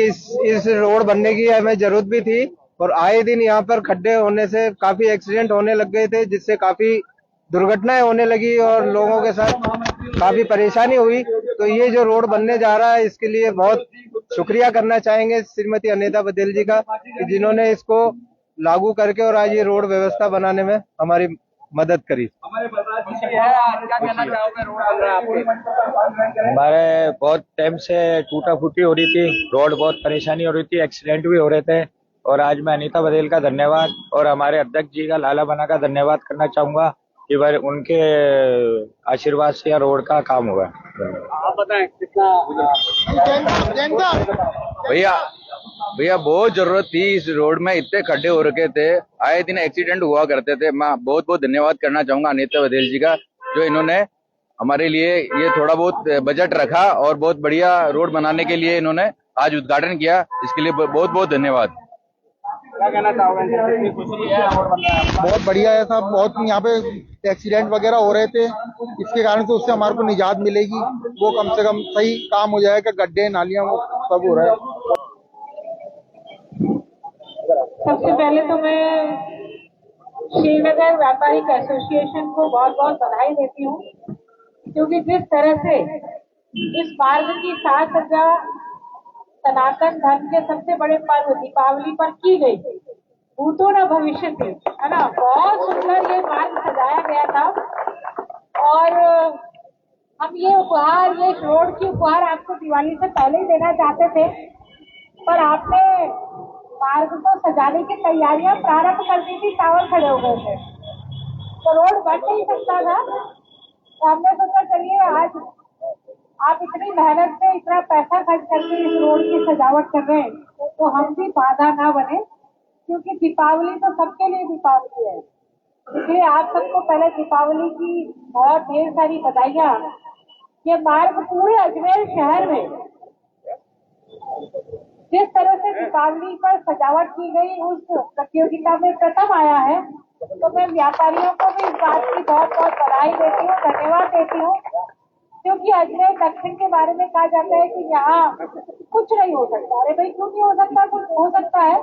इस रोड बनने की हमें जरूरत भी थी। और आए दिन यहाँ पर खड्डे होने से काफी एक्सीडेंट होने लग गए थे, जिससे काफी दुर्घटनाएं होने लगी और लोगों के साथ काफी परेशानी हुई। तो ये जो रोड बनने जा रहा है, इसके लिए बहुत शुक्रिया करना चाहेंगे श्रीमती अनीता पटेल जी का, कि जिन्होंने इसको लागू करके और आज ये रोड व्यवस्था बनाने में हमारी मदद करी। क्या कहना चाहोगे, रोड बन रहा है आपके? हमारे बहुत टाइम से टूटा फूटी हो रही थी रोड, बहुत परेशानी हो रही थी, एक्सीडेंट भी हो रहे थे। और आज मैं अनीता पटेल का धन्यवाद और हमारे अध्यक्ष जी का लाला बना का धन्यवाद करना चाहूंगा कि वह उनके आशीर्वाद से यह रोड का काम हुआ। आप बताएं कितना भैया भैया बहुत जरूरत थी इस रोड में, इतने खड्डे हो रखे थे, आए दिन एक्सीडेंट हुआ करते थे। मैं बहुत बहुत धन्यवाद करना चाहूंगा अनीता पटेल जी का, जो इन्होंने हमारे लिए ये थोड़ा बहुत बजट रखा और बहुत बढ़िया रोड बनाने के लिए इन्होंने आज उद्घाटन किया। इसके लिए बहुत बहुत धन्यवाद। क्या कहना चाहोगे, कितनी खुशी है रोड बन रहा है? बहुत बढ़िया है साहब। बहुत यहाँ पे एक्सीडेंट वगैरह हो रहे थे, इसके कारण से उससे हमारे को निजात मिलेगी। वो कम से कम सही काम हो जाएगा, गड्ढे नालियां वो सब हो रहा है। सबसे पहले तो मैं श्रीनगर व्यापारिक एसोसिएशन को बहुत बहुत बधाई देती हूँ, क्योंकि जिस तरह से इस मार्ग की साज सज्जा सनातन धर्म के सबसे बड़े पर्व दीपावली पर की गई, भूतो न भविष्य थी, है ना। बहुत सुंदर ये मार्ग सजाया गया था और हम ये उपहार, ये रोड की उपहार आपको दिवाली से पहले ही देना चाहते थे, पर आपने मार्ग को सजाने की तैयारियां प्रारंभ कर दी थी, टावर खड़े हो गए थे, तो रोड बन नहीं सकता था। तो हमने सोचा चलिए आज आप इतनी मेहनत से इतना पैसा खर्च करके इस रोड की सजावट कर रहे हैं, तो हम भी बाधा ना बने, क्योंकि दीपावली तो सबके लिए दीपावली है। इसलिए आप सबको पहले दीपावली की बहुत ढेर सारी बधाइयां। ये मार्ग पूरे अजमेर शहर में जिस तरह से दीपावली पर सजावट की गई, उस प्रतियोगिता में प्रथम आया है, तो मैं व्यापारियों को भी इस बात की बहुत बहुत बधाई देती हूँ, धन्यवाद देती हूँ। क्योंकि अजमेर दक्षिण के बारे में कहा जाता है कि यहाँ कुछ नहीं हो सकता। अरे भाई क्यों नहीं हो सकता, कुछ हो सकता है।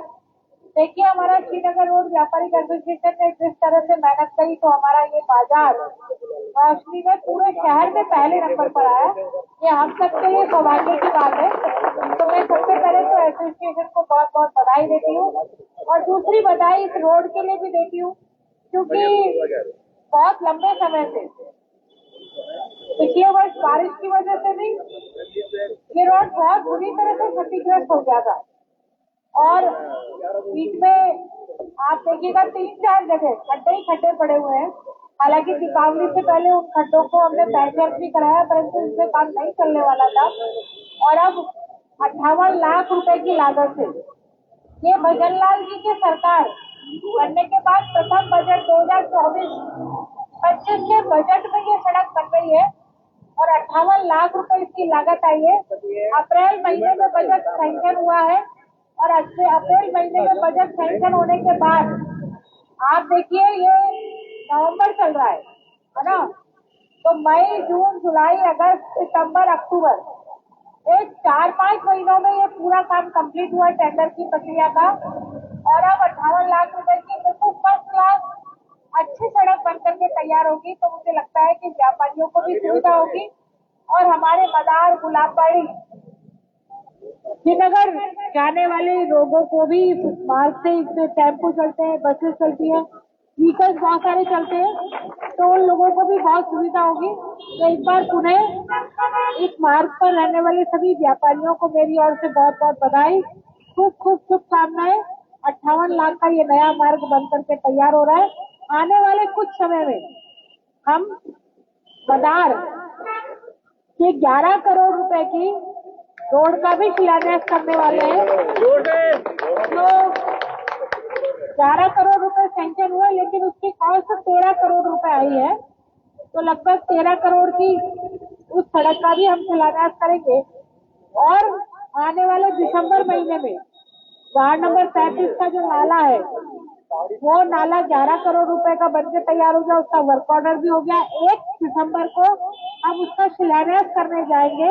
देखिए हमारा श्रीनगर रोड व्यापारिक एसोसिएशन ने जिस तरह से मेहनत करी, तो हमारा ये बाजार रोशनी में पूरे शहर में पहले नंबर पर आया। ये हम सबके लिए सौभाग्य की बात है। तो मैं सबसे पहले तो एसोसिएशन को बहुत बहुत बधाई देती हूँ, और दूसरी बधाई इस रोड के लिए भी देती हूँ, क्योंकि बहुत लंबे समय से पिछले वर्ष बारिश की वजह से भी ये रोड बहुत बुरी तरह से क्षतिग्रस्त हो गया था, और बीच में आप देखिएगा 3-4 जगह खड्डे ही खड्डे पड़े हुए हैं। हालांकि दीपावली से पहले उन खड्डों को हमने पैचवर्क भी कराया, परंतु उससे काम नहीं चलने वाला था। और अब 58 लाख रुपए की लागत से ये भजनलाल जी की सरकार बनने के बाद प्रथम बजट 2024-25 के बजट में ये सड़क बन रही है, और 58 लाख रुपए इसकी लागत आई है। अप्रैल महीने में बजट सैंक्शन हुआ है, और अप्रैल महीने में बजट सैंक्शन होने के बाद आप देखिए ये नवंबर चल रहा है ना, तो मई, जून, जुलाई, अगस्त, सितंबर, अक्टूबर, एक 4-5 महीनों में ये पूरा काम कंप्लीट हुआ टेंडर की प्रक्रिया का। और अब 58 लाख रुपए की बिल्कुल फर्स्ट क्लास अच्छी सड़क बनकर के तैयार होगी, तो मुझे लगता है कि व्यापारियों को भी सुविधा होगी, और हमारे मदार, गुलाबबाड़ी, श्रीनगर जाने वाले लोगों को भी मार्ग से इसमें टेम्पो चलते हैं, बसेस चलती हैं, व्हीकल्स बहुत सारे चलते हैं, तो उन लोगों को भी बहुत सुविधा होगी। तो एक बार पुनः इस मार्ग पर रहने वाले सभी व्यापारियों को मेरी ओर से बहुत बहुत बधाई, खूब खूब शुभकामनाएं। 58 लाख का ये नया मार्ग बनकर के तैयार हो रहा है। आने वाले कुछ समय में हम मदार के 11 करोड़ रुपए की रोड का भी शिलान्यास करने वाले हैं। तो 11 करोड़ रुपए सैंक्शन हुए, लेकिन उसकी कॉस्ट 13 करोड़ रुपए आई है, तो लगभग 13 करोड़ की उस सड़क का भी हम शिलान्यास करेंगे। और आने वाले दिसंबर महीने में वार्ड नंबर 35 का जो नाला है, वो नाला 11 करोड़ रुपए का बनकर तैयार हो गया, उसका वर्क ऑर्डर भी हो गया। 1 दिसंबर को हम उसका शिलान्यास करने जाएंगे,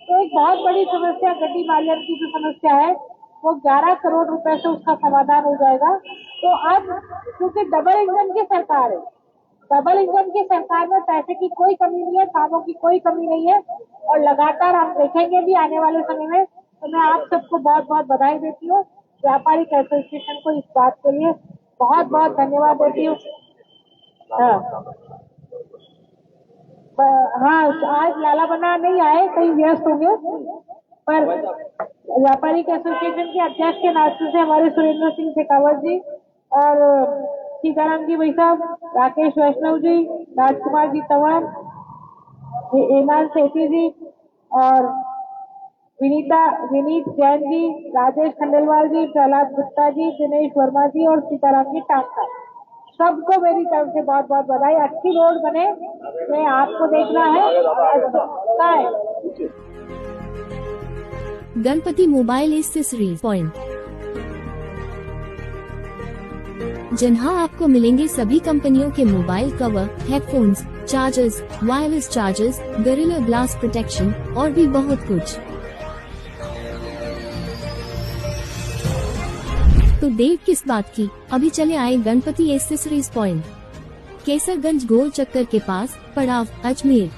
तो एक बहुत बड़ी समस्या गड्डी नालियन की जो समस्या है वो 11 करोड़ रुपए से उसका समाधान हो जाएगा। तो अब क्योंकि डबल इंजन की सरकार है, डबल इंजन की सरकार में पैसे की कोई कमी नहीं है, कामों की कोई कमी नहीं है और लगातार हम देखेंगे भी आने वाले समय में। तो मैं आप सबको बहुत बहुत बधाई देती हूँ, व्यापारिक एसोसिएशन को इस बात के लिए बहुत बहुत धन्यवाद देती हूँ। हाँ, आज लाला बना नहीं आए, कहीं व्यस्त होंगे, पर व्यापारिक एसोसिएशन के अध्यक्ष के नाते से हमारे सुरेंद्र सिंह शेखावत जी और सीताराम जी भाई साहब, राकेश वैष्णव जी, राजकुमार जी तंवर, हेमंत सेठी जी और विनीत जैन जी, राजेश खंडेलवाल जी, प्रहलाद गुप्ता जी, दिनेश वर्मा जी और सीताराम जी टांका, सबको मेरी तरफ से बहुत बहुत बधाई। अच्छी रोड बने, मैं आपको देखना है। गणपति मोबाइल एक्सेसरीज पॉइंट, जहां आपको मिलेंगे सभी कंपनियों के mobile cover, headphones, chargers, wireless chargers, gorilla glass protection और भी बहुत कुछ। तो देर किस बात की, अभी चले आए गणपति एक्सेसरीज पॉइंट, केसरगंज गोल चक्कर के पास, पड़ाव, अजमेर।